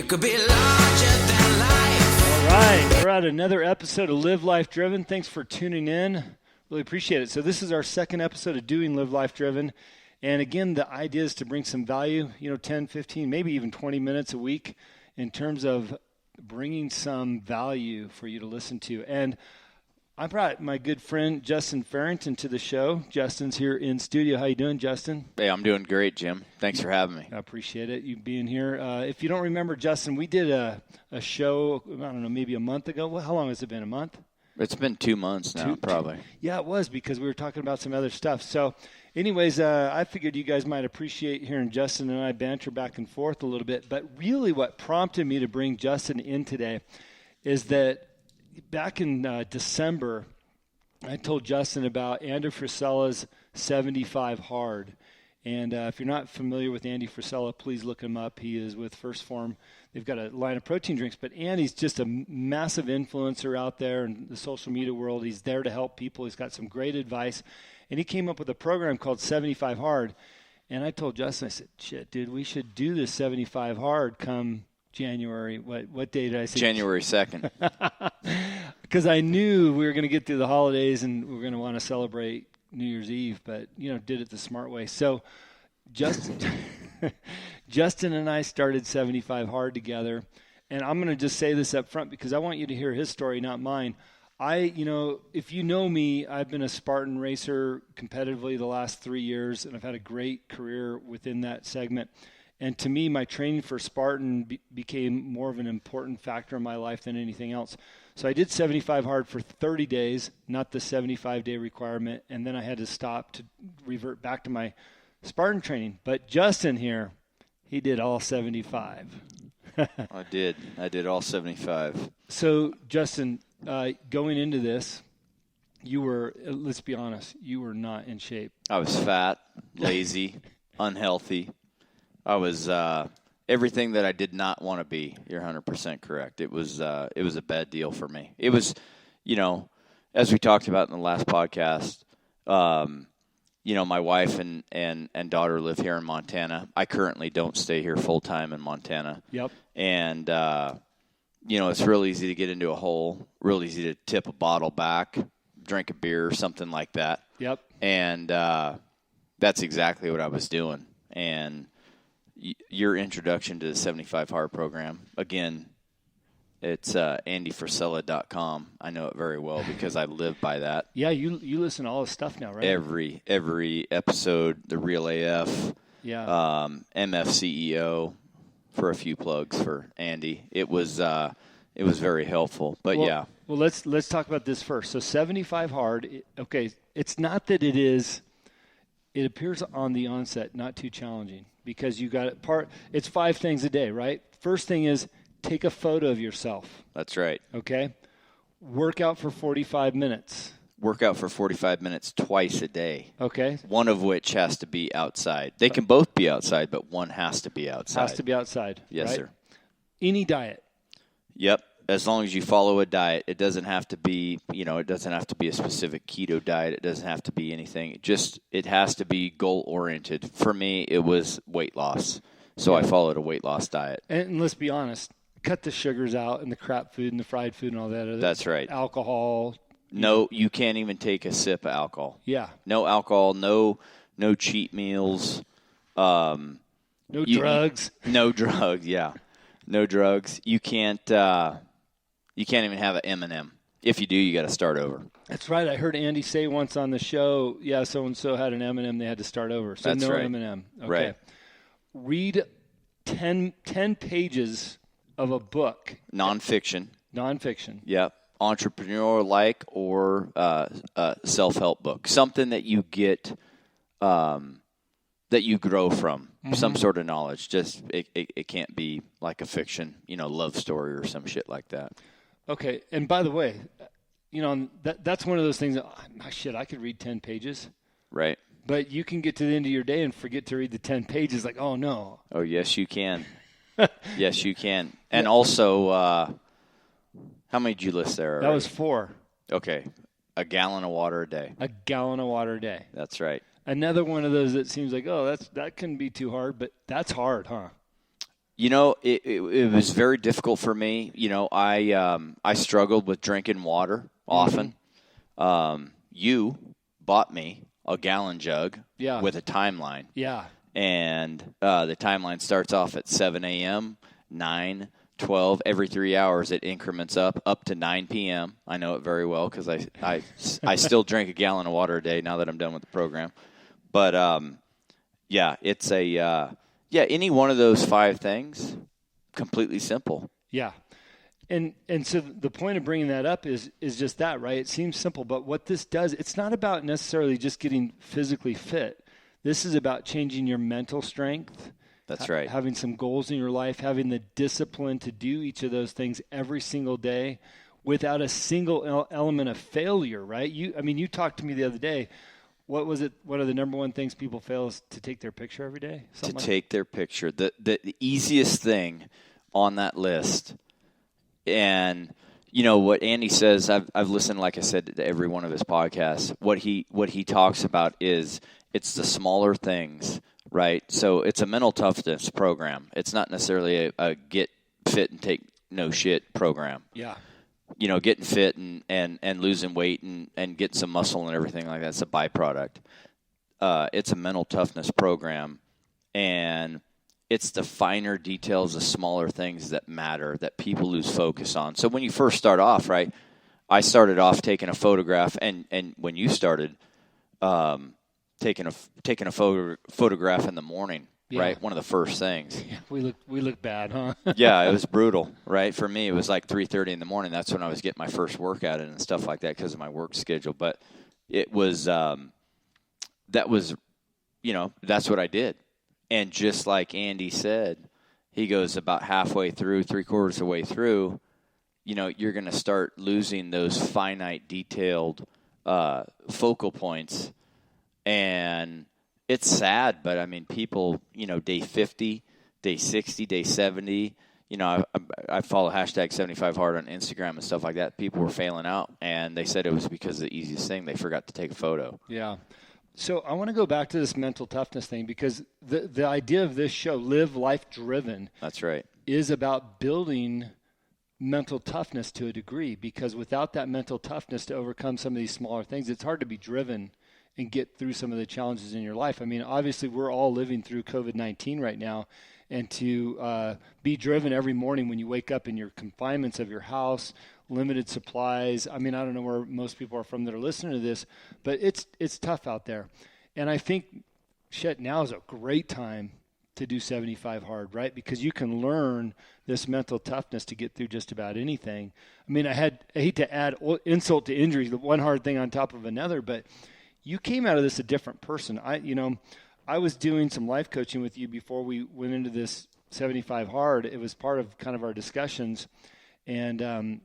You could be larger than life. All right, we're at another episode of Live Life Driven. Thanks for tuning in. Really appreciate it. So this is our second episode of doing Live Life Driven. And again, the idea is to bring some value, 10, 15, maybe even 20 minutes a week in terms of bringing some value for you to listen to. And I brought my good friend Justin Farrington to the show. Justin's here in studio. How you doing, Justin? Hey, I'm doing great, Jim. Thanks for having me. I appreciate it, you being here. If you don't remember, Justin, we did a show, I don't know, maybe a month ago. Well, how long has it been, a month? It's been 2 months now, probably. Yeah, it was, because we were talking about some other stuff. So anyways, I figured you guys might appreciate hearing Justin and I banter back and forth a little bit. But really what prompted me to bring Justin in today is that back in December, I told Justin about Andy Frisella's 75 Hard. And if you're not familiar with Andy Frisella, please look him up. He is with First Form. They've got a line of protein drinks. But Andy's just a massive influencer out there in the social media world. He's there to help people. He's got some great advice. And he came up with a program called 75 Hard. And I told Justin, I said, shit, dude, we should do this 75 Hard come January. What day did I say? January 2nd. Because I knew we were going to get through the holidays and we were going to want to celebrate New Year's Eve, but, did it the smart way. So Justin and I started 75 Hard together. And I'm going to just say this up front because I want you to hear his story, not mine. If you know me, I've been a Spartan racer competitively the last 3 years, and I've had a great career within that segment. And to me, my training for Spartan became more of an important factor in my life than anything else. So I did 75 Hard for 30 days, not the 75-day requirement, and then I had to stop to revert back to my Spartan training. But Justin here, he did all 75. I did all 75. So, Justin, going into this, you were, let's be honest, you were not in shape. I was fat, lazy, unhealthy. I was everything that I did not want to be. You're 100% correct. It was a bad deal for me. It was, as we talked about in the last podcast, my wife and daughter live here in Montana. I currently don't stay here full time in Montana. Yep. And it's real easy to get into a hole, real easy to tip a bottle back, drink a beer or something like that. Yep. And that's exactly what I was doing. And your introduction to the 75 Hard program, again, it's andyfrisella.com. I know it very well because I live by that. Yeah, you listen to all the stuff now, right? Every episode, the Real AF, yeah, MFCEO, for a few plugs for Andy. It was very helpful. But well, let's talk about this first. So 75 Hard, okay, it's not that it appears on the onset not too challenging because you got it's 5 things a day, right? First thing is take a photo of yourself. That's right. Okay. Work out for 45 minutes. Work out for 45 minutes twice a day. Okay. One of which has to be outside. They can both be outside, but one has to be outside. Has to be outside. Yes, right? sir. Any diet. Yep. As long as you follow a diet, it doesn't have to be, it doesn't have to be a specific keto diet. It doesn't have to be anything. It has to be goal-oriented. For me, it was weight loss. So I followed a weight loss diet. And let's be honest, cut the sugars out and the crap food and the fried food and all that. That's right. Alcohol. No, you can't even take a sip of alcohol. Yeah. No alcohol, no cheat meals. No drugs. No drugs, yeah. No drugs. You can't even have an M&M. If you do, you got to start over. That's right. I heard Andy say once on the show, yeah, so-and-so had an M&M, they had to start over. So that's no right. M&M. Okay. Right. Read 10 pages of a book. Nonfiction. Yep. Entrepreneur-like or a self-help book. Something that you get, that you grow from. Mm-hmm. Some sort of knowledge. Just it can't be like a fiction, love story or some shit like that. Okay. And by the way, that's one of those things that, I could read 10 pages. Right. But you can get to the end of your day and forget to read the 10 pages like, oh, no. Oh, yes, you can. Yes, you can. And also, how many did you list there already? That was 4. Okay. A gallon of water a day. A gallon of water a day. That's right. Another one of those that seems like, that couldn't be too hard, but that's hard, huh? It was very difficult for me. I struggled with drinking water often. You bought me a gallon jug with a timeline. Yeah. And the timeline starts off at 7 a.m., 9, 12. Every 3 hours it increments up to 9 p.m. I know it very well because I still drink a gallon of water a day now that I'm done with the program. But, it's any one of those 5 things, completely simple. Yeah. And so the point of bringing that up is just that, right? It seems simple, but what this does, it's not about necessarily just getting physically fit. This is about changing your mental strength. That's right. Having some goals in your life, having the discipline to do each of those things every single day without a single element of failure, right? You talked to me the other day. What was it? What are the number one things people fail is to take their picture every day? Take their picture. The easiest thing on that list. And what Andy says, I've listened, like I said, to every one of his podcasts. What he talks about is it's the smaller things, right? So it's a mental toughness program. It's not necessarily a get fit and take no shit program. Yeah. Getting fit and losing weight and getting some muscle and everything like that. It's a byproduct. It's a mental toughness program, and it's the finer details, the smaller things that matter that people lose focus on. So when you first start off, right, I started off taking a photograph, and when you started taking a photograph in the morning, right, one of the first things. Yeah, we look bad, huh? Yeah, it was brutal, right? For me, it was like 3:30 in the morning. That's when I was getting my first workout in and stuff like that because of my work schedule. But it was that's what I did. And just like Andy said, he goes about halfway through, 3/4 of the way through, you're going to start losing those finite, detailed focal points. And it's sad, but, people, day 50, day 60, day 70, I follow hashtag 75hard on Instagram and stuff like that. People were failing out, and they said it was because of the easiest thing. They forgot to take a photo. Yeah. So I want to go back to this mental toughness thing because the idea of this show, Live Life Driven, that's right, is about building mental toughness to a degree, because without that mental toughness to overcome some of these smaller things, it's hard to be driven and get through some of the challenges in your life. Obviously we're all living through COVID-19 right now, and to be driven every morning when you wake up in your confinements of your house, limited supplies. I don't know where most people are from that are listening to this, but it's tough out there. And I think, now is a great time to do 75 hard, right? Because you can learn this mental toughness to get through just about anything. I hate to add insult to injury, the one hard thing on top of another, but you came out of this a different person. I was doing some life coaching with you before we went into this 75 hard. It was part of kind of our discussions, and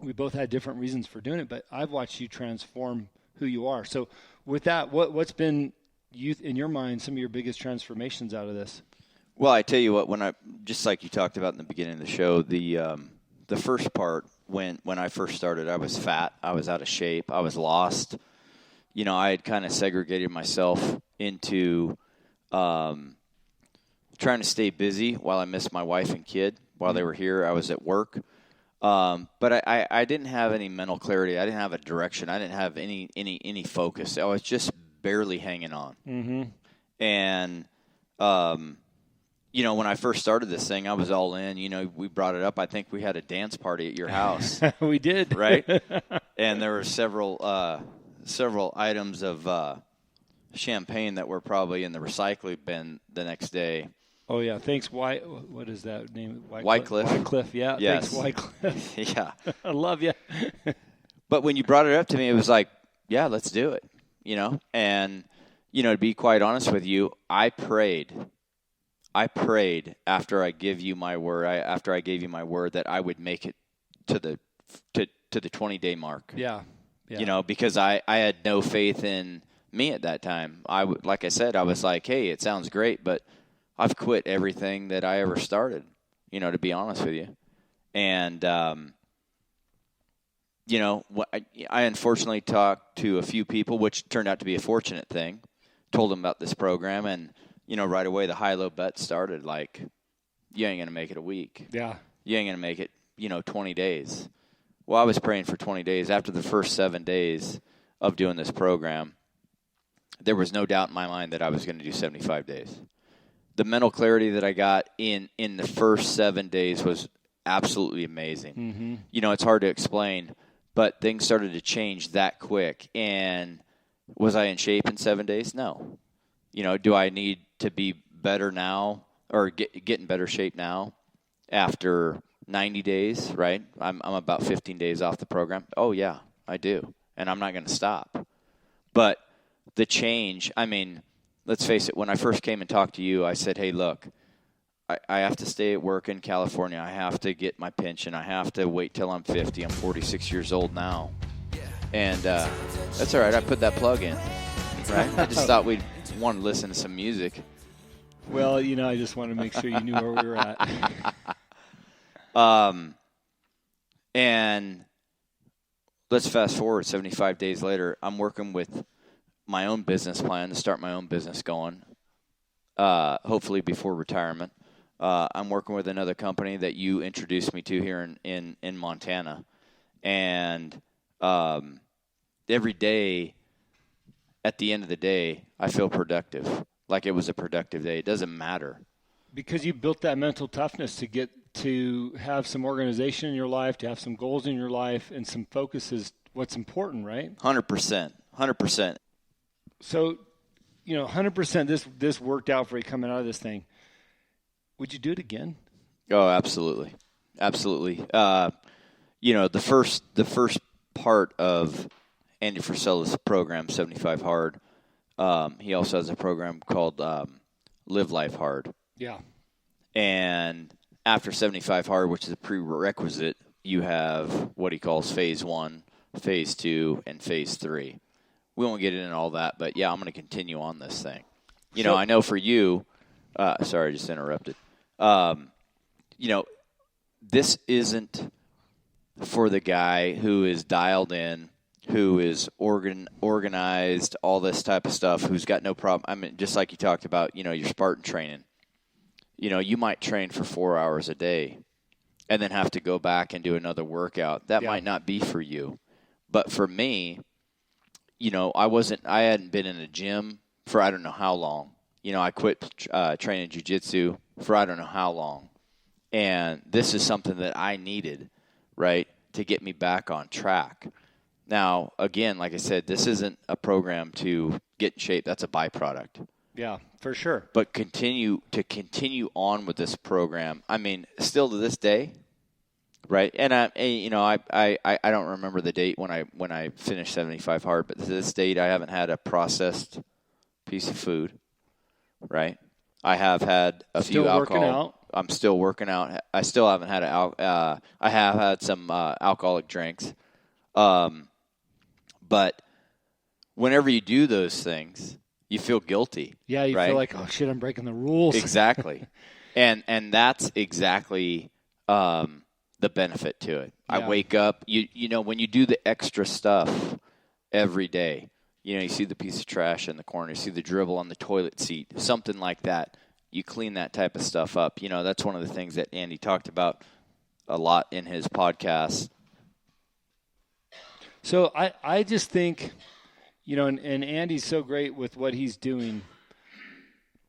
we both had different reasons for doing it, but I've watched you transform who you are. So with that, what's been, in your mind, some of your biggest transformations out of this? Well, I tell you what, just like you talked about in the beginning of the show, the first part, when I first started, I was fat, I was out of shape, I was lost. I had kind of segregated myself into trying to stay busy while I missed my wife and kid. While they were here, I was at work. But I didn't have any mental clarity. I didn't have a direction. I didn't have any focus. I was just barely hanging on. Mm-hmm. And, when I first started this thing, I was all in. We brought it up. I think we had a dance party at your house. We did. Right? And there were several items of champagne that were probably in the recycling bin the next day. Oh, yeah. Thanks, what is that name? Wycliffe. Wycliffe, yeah. Yes. Thanks, Wycliffe. Yeah. I love you. But when you brought it up to me, it was like, yeah, let's do it, And, to be quite honest with you, I prayed after I gave you my word, that I would make it to the 20-day mark. Yeah. Because I had no faith in me at that time. Like I said, I was like, hey, it sounds great, but I've quit everything that I ever started, to be honest with you. And, I unfortunately talked to a few people, which turned out to be a fortunate thing, told them about this program, and, right away the high-low bet started. Like, you ain't going to make it a week. Yeah. You ain't going to make it, 20 days. Well, I was praying for 20 days. After the first 7 days of doing this program, there was no doubt in my mind that I was going to do 75 days. The mental clarity that I got in the first 7 days was absolutely amazing. Mm-hmm. It's hard to explain, but things started to change that quick. And was I in shape in 7 days? No. Do I need to be better now or get in better shape now after 90 days, right? I'm about 15 days off the program. Oh, yeah, I do. And I'm not going to stop. But the change, let's face it, when I first came and talked to you, I said, hey, look, I have to stay at work in California. I have to get my pension. I have to wait till I'm 50. I'm 46 years old now. And that's all right. I put that plug in, right? I just thought we'd want to listen to some music. Well, I just wanted to make sure you knew where we were at. And let's fast forward 75 days later. I'm working with my own business plan to start my own business going, hopefully before retirement. I'm working with another company that you introduced me to here in Montana. And every day, at the end of the day, I feel productive, like it was a productive day. It doesn't matter. Because you built that mental toughness to get to have some organization in your life, to have some goals in your life, and some focus is what's important, right? 100%. 100%. So, 100% this worked out for you coming out of this thing. Would you do it again? Oh, absolutely. Absolutely. The first part of Andy Frisella's program, 75 Hard, he also has a program called Live Life Hard. Yeah. And after 75 Hard, which is a prerequisite, you have what he calls Phase 1, Phase 2, and Phase 3. We won't get into all that, but, yeah, I'm going to continue on this thing. I know for you sorry, I just interrupted. This isn't for the guy who is dialed in, who is organized, all this type of stuff, who's got no problem. Just like you talked about, your Spartan training. You might train for 4 hours a day and then have to go back and do another workout. That might not be for you. But for me, I hadn't been in a gym for I don't know how long. I quit training jiu-jitsu for I don't know how long. And this is something that I needed, right, to get me back on track. Now, again, like I said, this isn't a program to get in shape. That's a byproduct. Yeah, for sure. But continue on with this program. Still to this day, right? And I don't remember the date when I finished 75 Hard, but to this date, I haven't had a processed piece of food, right? I have had a few alcohol. Working out. I'm still working out. I still haven't had I have had some alcoholic drinks, but whenever you do those things, you feel guilty. Yeah, you right? feel like, oh shit, I'm breaking the rules. Exactly, and that's exactly the benefit to it. Yeah. I wake up. When you do the extra stuff every day. You see the piece of trash in the corner. You see the dribble on the toilet seat, something like that. You clean that type of stuff up. That's one of the things that Andy talked about a lot in his podcast. So I just think, and Andy's so great with what he's doing.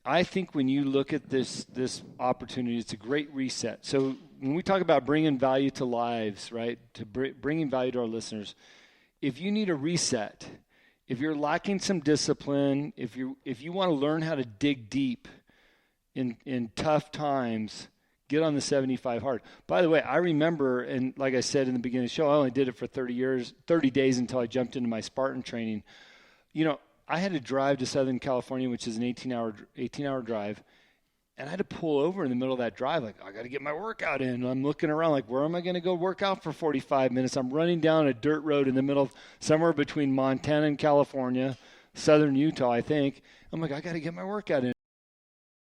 I think when you look at this opportunity, it's a great reset. So when we talk about bringing value to lives, right, to bringing value to our listeners, if you need a reset, if you're lacking some discipline, if you want to learn how to dig deep in tough times, get on the 75 Hard. By the way, I remember, and like I said in the beginning of the show, I only did it for 30 days until I jumped into my Spartan training. I had to drive to Southern California, which is an 18-hour drive, and I had to pull over in the middle of that drive, like, I got to get my workout in. And I'm looking around like, where am I going to go work out for 45 minutes? I'm running down a dirt road in the middle of somewhere between Montana and California, southern Utah, I think. I'm like, I got to get my workout in.